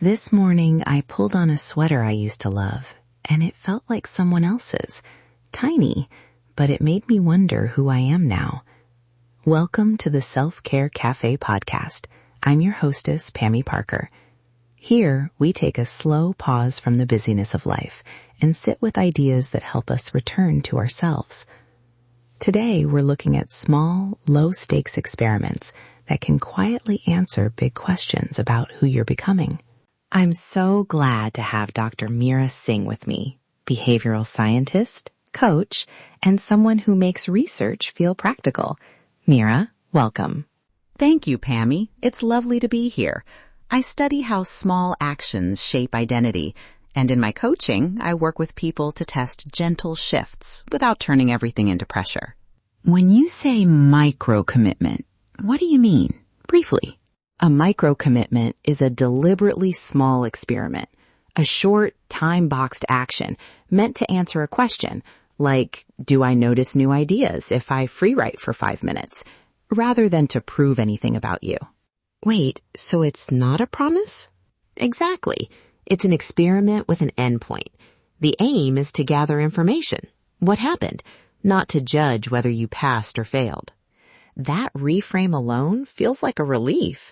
This morning, I pulled on a sweater I used to love, and it felt like someone else's. Tiny, but it made me wonder who I am now. Welcome to the Self-Care Café podcast. I'm your hostess, Pami Parker. Here, we take a slow pause from the busyness of life and sit with ideas that help us return to ourselves. Today, we're looking at small, low-stakes experiments that can quietly answer big questions about who you're becoming. I'm so glad to have Dr. Meera Singh with me, behavioral scientist, coach, and someone who makes research feel practical. Meera, welcome. Thank you, Pami. It's lovely to be here. I study how small actions shape identity, and in my coaching, I work with people to test gentle shifts without turning everything into pressure. When you say micro-commitment, what do you mean? Briefly. A micro-commitment is a deliberately small experiment, a short, time-boxed action meant to answer a question, like, do I notice new ideas if I free write for 5 minutes, rather than to prove anything about you. Wait, so it's not a promise? Exactly. It's an experiment with an endpoint. The aim is to gather information. What happened? Not to judge whether you passed or failed. That reframe alone feels like a relief.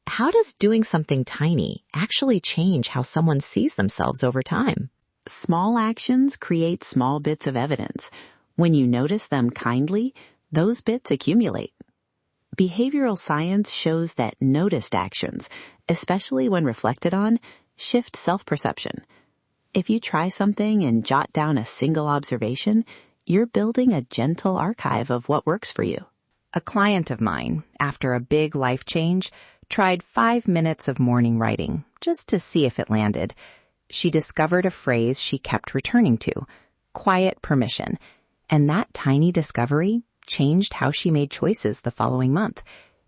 How does doing something tiny actually change how someone sees themselves over time? Small actions create small bits of evidence. When you notice them kindly, those bits accumulate. Behavioral science shows that noticed actions, especially when reflected on, shift self-perception. If you try something and jot down a single observation, you're building a gentle archive of what works for you. A client of mine, after a big life change, tried 5 minutes of morning writing just to see if it landed. She discovered a phrase she kept returning to, quiet permission, and that tiny discovery changed how she made choices the following month.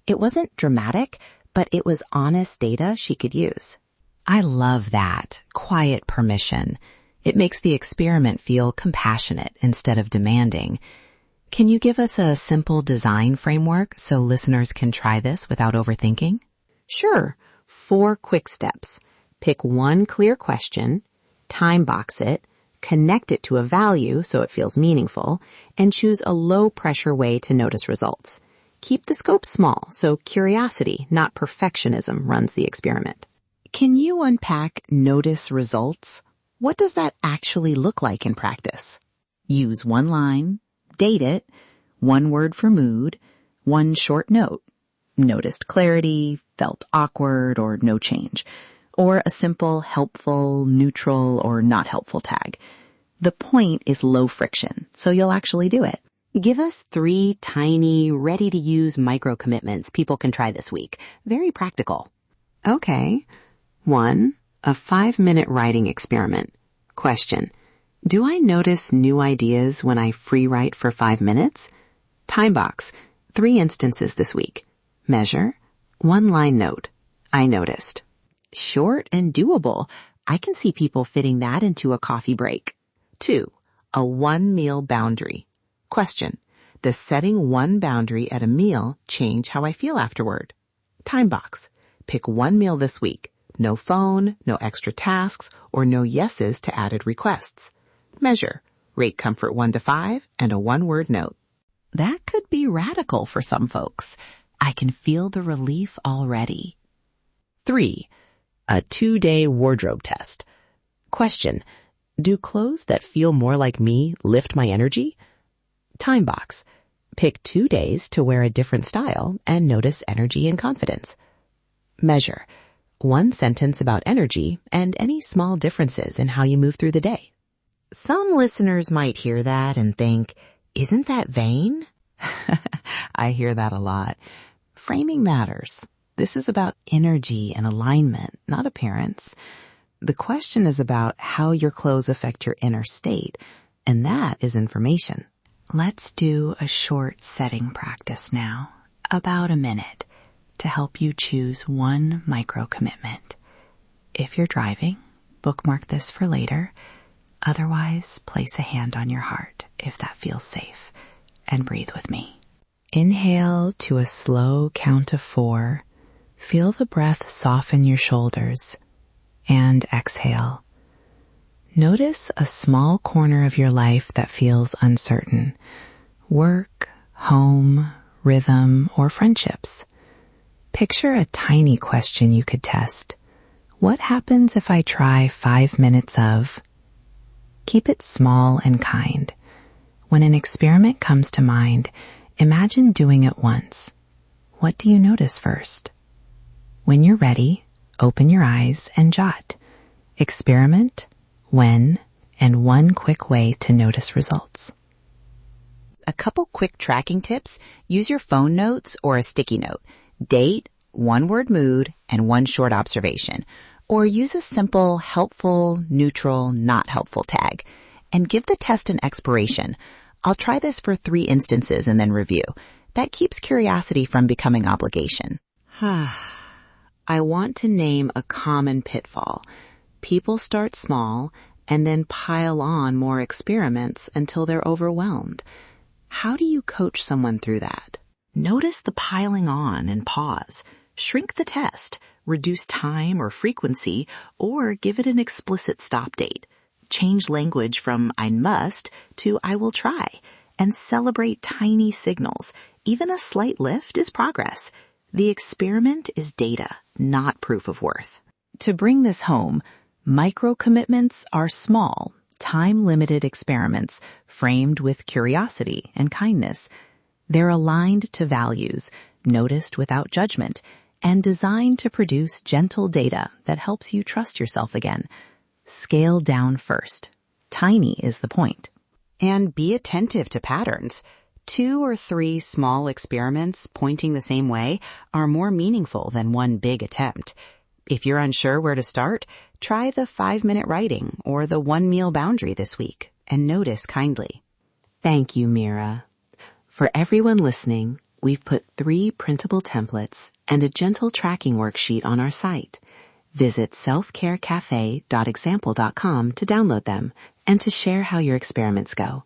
It wasn't dramatic, but it was honest data she could use. I love that, quiet permission. It makes the experiment feel compassionate instead of demanding. Can you give us a simple design framework so listeners can try this without overthinking? Sure. 4 quick steps. Pick one clear question, time box it, connect it to a value so it feels meaningful, and choose a low-pressure way to notice results. Keep the scope small so curiosity, not perfectionism, runs the experiment. Can you unpack notice results? What does that actually look like in practice? Use one line, date it, 1 word for mood, 1 short note. Noticed clarity, felt awkward, or no change. Or a simple helpful, neutral, or not helpful tag. The point is low friction, so you'll actually do it. Give us 3 tiny, ready-to-use micro-commitments people can try this week. Very practical. Okay. 1, a 5-minute writing experiment. Question: do I notice new ideas when I free write for 5 minutes? Time box: 3 instances this week. Measure: 1-line note. I noticed. Short and doable. I can see people fitting that into a coffee break. 2, a 1-meal boundary. Question: does setting 1 boundary at a meal change how I feel afterward? Time box: pick 1 meal this week. No phone, no extra tasks, or no yeses to added requests. Measure: rate comfort 1 to 5 and a 1-word note. That could be radical for some folks. I can feel the relief already. 3, a 2-day wardrobe test. Question: do clothes that feel more like me lift my energy? Time box: pick 2 days to wear a different style and notice energy and confidence. Measure: 1 sentence about energy and any small differences in how you move through the day. Some listeners might hear that and think, isn't that vain? I hear that a lot. Framing matters. This is about energy and alignment, not appearance. The question is about how your clothes affect your inner state, and that is information. Let's do a short setting practice now, about a minute, to help you choose 1 micro-commitment. If you're driving, bookmark this for later. Otherwise, place a hand on your heart if that feels safe, and breathe with me. Inhale to a slow count of 4. Feel the breath soften your shoulders. and exhale. Notice a small corner of your life that feels uncertain. Work, home, rhythm, or friendships. Picture a tiny question you could test. What happens if I try 5 minutes of? Keep it small and kind. When an experiment comes to mind, imagine doing it once. What do you notice first? When you're ready, open your eyes and jot. Experiment, when, and one quick way to notice results. A couple quick tracking tips: use your phone notes or a sticky note. Date, one-word mood, and one short observation. Or use a simple helpful, neutral, not helpful tag. And give the test an expiration. I'll try this for 3 instances and then review. That keeps curiosity from becoming obligation. I want to name a common pitfall. People start small and then pile on more experiments until they're overwhelmed. How do you coach someone through that? Notice the piling on and pause. Shrink the test, reduce time or frequency, or give it an explicit stop date. Change language from I must to I will try, and celebrate tiny signals. Even a slight lift is progress. The experiment is data, not proof of worth. To bring this home, micro commitments are small, time-limited experiments framed with curiosity and kindness. They're aligned to values, noticed without judgment, and designed to produce gentle data that helps you trust yourself again. Scale down first. Tiny is the point. And be attentive to patterns. 2 or 3 small experiments pointing the same way are more meaningful than one big attempt. If you're unsure where to start, try the 5-minute writing or the 1 meal boundary this week and notice kindly. Thank you, Mira. For everyone listening, we've put 3 printable templates and a gentle tracking worksheet on our site. Visit selfcarecafe.example.com to download them and to share how your experiments go.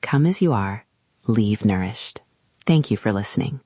Come as you are. Leave nourished. Thank you for listening.